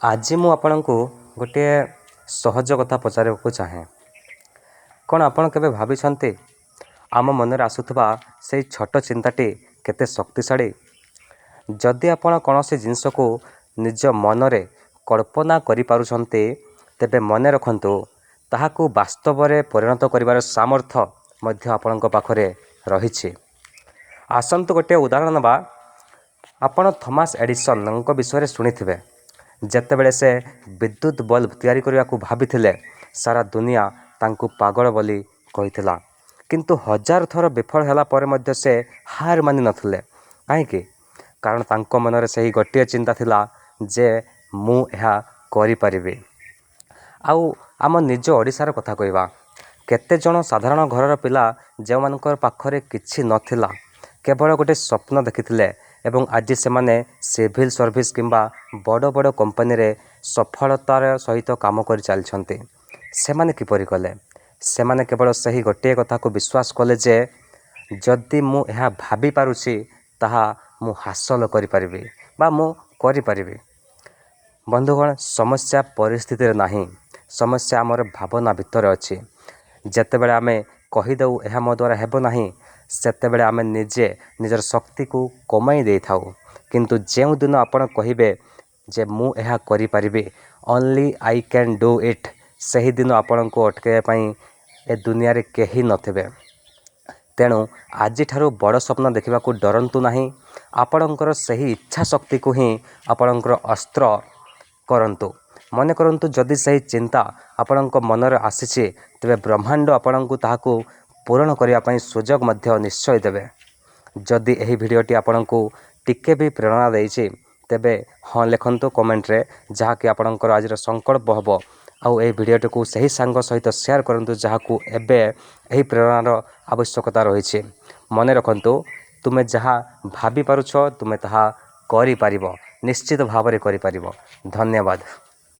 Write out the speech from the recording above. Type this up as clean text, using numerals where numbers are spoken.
आज मु आपनको गोटे सहज कथा पचारवाक चाहे। कौन आपण केबे भाविछन्ते आम मनरे आसुथबा से छोट चिंताटी केते शक्तिशाली। जदि आपण कौनसी जिनस को निज मनरे कल्पना करि पारुछन्ते तेबे मने रखन्तु ताहाकु वास्तवरे परिणत करिवार सामर्थ्य मध्य आपणक पाखरे रहिछि। आसन्तु गोटे उदाहरण नबा। आपण थॉमस एडिसन विषय शुणिथिबे। जेतेबेले से विद्युत बल्ब तैयारी करने को भाभी सारा दुनिया तांकु पागल बोली कहिथिला, किंतु हजार थर विफल होला पर मध्य से हार मानि नथिले। काहेकि कारण तांको मनरे सही गोटे चिंता थिला जे मु एहा करि परिबे। आउ आम निज ओडिसार कथा कहवा, केते जण साधारण घरर पिला जे मानकर पाखरे किछि नथिला, केवल गोटे स्वप्न देखिथिले एवं आज से माने सिविल सर्विस किंबा बड़ बड़ कंपनी रे सफलतार सहित काम कर चलछन्ते। सेमाने किपरि कले? सेमाने केवल सही गोटे कथा को विश्वास कले जे जदि मु एहा भाबी पारुछि ताहा मु हासिल करि परिबे बा मु करि परिबे। बंधुगण, समस्या परिस्थिति नाही, समस्या आमर भावना भितर अछि। जेतेबेले आमे कहिदेउ एहा मो द्वारा हेबो नाही, सेतेबेले आमे निजे निजर शक्ति को कमाई दे थाउ। किंतु जेउ दिन आपण कहिबे जे मु एहा करि परिबे, only I can do it, सही दिन आपण को अटके पई ए दुनिया रे केही नथिबे। तेणु आज ठारू बड़ स्वप्न देखा डरंतु नाही। आपणकर सही इच्छा शक्ति को ही आपणकर अस्त्र करंतु। मन करंतु जदि सही चिंता आपणक मनर आसीछि तेबे ब्रह्मांड आपणको ताहाकु पूरण करिया पई सुजोग मध्य निश्चय देबे। जदि एही भिडियोटी आपणको टिके भी प्रेरणा देइछि तेबे हाँ लिखंतु कमेंट रे, जहा कि आपणकर आज संकल्प हबो। आउ ए भिडियोटी को सही सांग सहित शेयर करंतु जहाकू एबे एही प्रेरणार आवश्यकता रहिछि। मने रखंतु तुमे जहा भाबी पारुछ तुमे ताहा करि पारिबो, निश्चित भावरे करि पारिबो। धन्यवाद।